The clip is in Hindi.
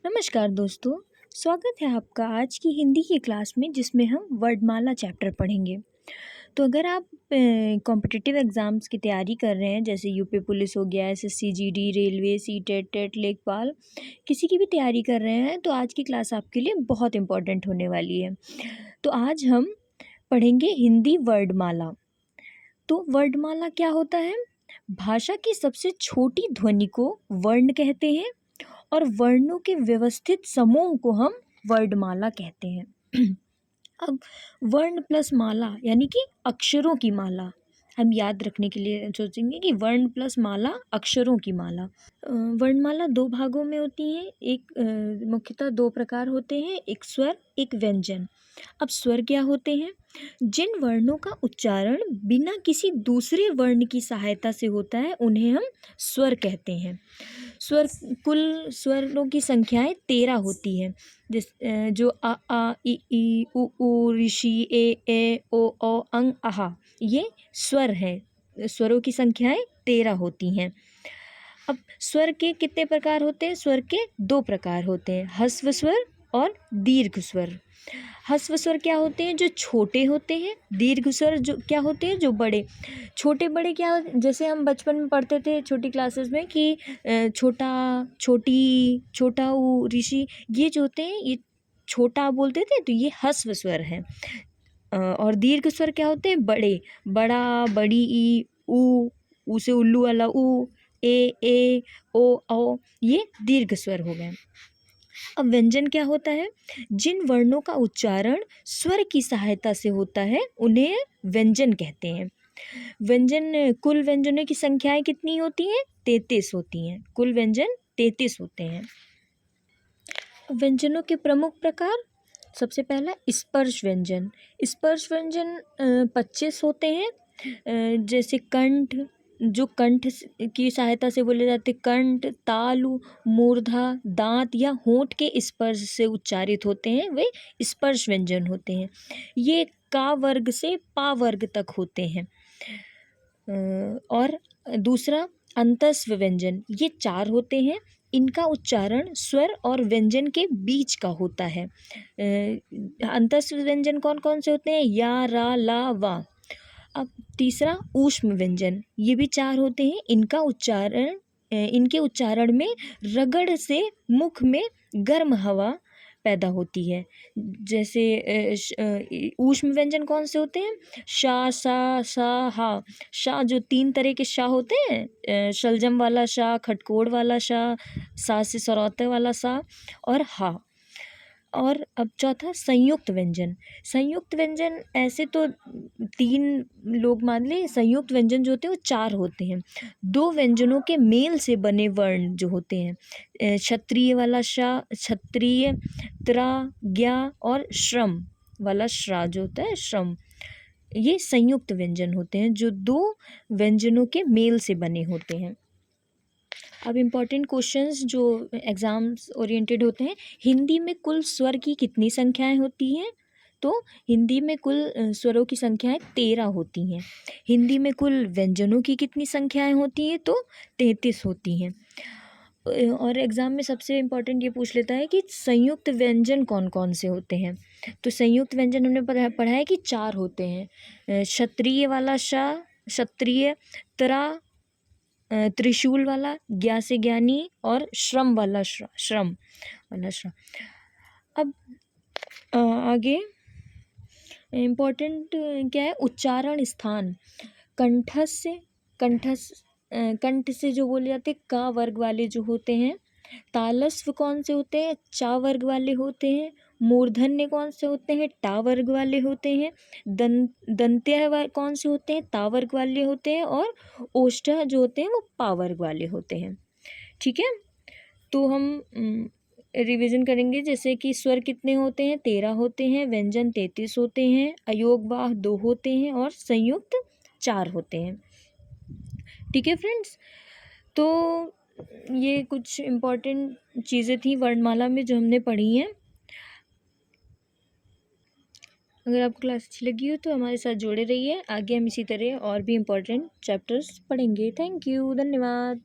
नमस्कार दोस्तों। स्वागत है आपका आज की हिंदी की क्लास में जिसमें हम वर्णमाला चैप्टर पढ़ेंगे। तो अगर आप कॉम्पिटिटिव एग्ज़ाम्स की तैयारी कर रहे हैं जैसे यूपी पुलिस हो गया, SSC GD, railway, CTET, TET, lekhpal, किसी की भी तैयारी कर रहे हैं तो आज की क्लास आपके लिए बहुत इम्पोर्टेंट होने वाली है। तो आज हम पढ़ेंगे हिंदी वर्णमाला। तो वर्णमाला क्या होता है? भाषा की सबसे छोटी ध्वनि को वर्ण कहते हैं और वर्णों के व्यवस्थित समूह को हम वर्णमाला कहते हैं। अब वर्ण प्लस माला यानी कि अक्षरों की माला हम याद रखने के लिए सोचेंगे कि वर्ण प्लस माला अक्षरों की माला। वर्णमाला दो भागों में होती है। एक मुख्यतः दो प्रकार होते हैं, एक स्वर एक व्यंजन। अब स्वर क्या होते हैं? जिन वर्णों का उच्चारण बिना किसी दूसरे वर्ण की सहायता से होता है उन्हें हम स्वर कहते हैं। स्वर कुल स्वरों की संख्याएं 13 होती हैं। जो आ ई उ ऊ ऋषि ए ओ अंग आहा, ये स्वर हैं। स्वरों की संख्याएं 13 होती हैं। अब स्वर के कितने प्रकार होते हैं? स्वर के दो प्रकार होते हैं, ह्रस्व स्वर और दीर्घ स्वर। ह्रस्व स्वर क्या होते हैं? जो छोटे होते हैं। दीर्घ स्वर जो क्या होते हैं? जो बड़े। छोटे बड़े क्या, जैसे हम बचपन में पढ़ते थे छोटी क्लासेस में कि छोटा, छोटी, छोटा ऊ, ऋषि, ये जो होते हैं ये छोटा बोलते थे, तो ये ह्रस्व स्वर है। और दीर्घ स्वर क्या होते हैं? बड़े, बड़ा, बड़ी, ई, ऊ से उल्लू वाला ऊ, ए ओ, ये दीर्घ स्वर हो गए। अब व्यंजन क्या होता है? जिन वर्णों का उच्चारण स्वर की सहायता से होता है उन्हें व्यंजन कहते हैं। कुल व्यंजनों की संख्याएं कितनी होती हैं? 33 होती हैं। कुल व्यंजन 33 होते हैं। व्यंजनों के प्रमुख प्रकार, सबसे पहला स्पर्श व्यंजन। स्पर्श व्यंजन 25 होते हैं। जैसे कंठ, जो कंठ की सहायता से बोले जाते, कंठ, तालु, मूर्धा, दांत या होंठ के स्पर्श से उच्चारित होते हैं, वे स्पर्श व्यंजन होते हैं। ये का वर्ग से पा वर्ग तक होते हैं। और दूसरा अंतस्व व्यंजन, ये 4 होते हैं। इनका उच्चारण स्वर और व्यंजन के बीच का होता है। अंतस्व व्यंजन कौन कौन से होते हैं? या, रा, ला, वा। अब तीसरा ऊष्म व्यंजन, ये भी 4 होते हैं। इनके उच्चारण में रगड़ से मुख में गर्म हवा पैदा होती है। जैसे ऊष्म व्यंजन कौन से होते हैं? शा, सा, सा, हा। शा जो 3 तरह के शा होते हैं, शलजम वाला शा, खटकोड़ वाला शा, सा से सरौते वाला सा, और हा। और अब चौथा संयुक्त व्यंजन। संयुक्त व्यंजन ऐसे तो 3 लोग मान ले, संयुक्त व्यंजन जो होते हैं वो 4 होते हैं। 2 व्यंजनों के मेल से बने वर्ण जो होते हैं, क्षत्रिय वाला शा, क्षत्रिय, त्रा, ज्ञा, और श्रम वाला श्रा जो होता है, श्रम, ये संयुक्त व्यंजन होते हैं जो 2 व्यंजनों के मेल से बने होते हैं। अब इम्पॉर्टेंट क्वेश्चंस जो एग्ज़ाम्स ओरिएंटेड होते हैं, हिंदी में कुल स्वर की कितनी संख्याएं होती हैं? तो हिंदी में कुल स्वरों की संख्याएं 13 होती हैं। हिंदी में कुल व्यंजनों की कितनी संख्याएं होती हैं? तो 33 होती हैं। और एग्ज़ाम में सबसे इम्पॉर्टेंट ये पूछ लेता है कि संयुक्त व्यंजन कौन कौन से होते हैं। तो संयुक्त व्यंजन हमने पढ़ा है कि 4 होते हैं। क्षत्रिय वाला शा, क्षत्रिय, त्रा, त्रिशूल वाला, ज्ञा से ज्ञानी, और श्रम वाला श्रम वाला श्रम। अब आगे इम्पोर्टेंट क्या है? उच्चारण स्थान। कंठ से जो बोले जाते हैं का वर्ग वाले जो होते हैं। तालस्व कौन से होते हैं? चा वर्ग वाले होते हैं। मूर्धन्य कौन से होते हैं? टा वर्ग वाले होते हैं। दंत्य कौन से होते हैं? ता वर्ग वाले होते हैं। और ओष्ठ्य जो होते हैं वो पा वर्ग वाले होते हैं। ठीक है, तो हम रिवीजन करेंगे। जैसे कि स्वर कितने होते हैं? 13 होते हैं। व्यंजन 33 होते हैं। अयोगवाह 2 होते हैं और संयुक्त 4 होते हैं। ठीक है फ्रेंड्स, तो ये कुछ इम्पोर्टेंट चीज़ें थी वर्णमाला में जो हमने पढ़ी हैं। अगर आपको क्लास अच्छी लगी हो तो हमारे साथ जुड़े रहिए। आगे हम इसी तरह और भी इम्पोर्टेंट चैप्टर्स पढ़ेंगे। थैंक यू, धन्यवाद।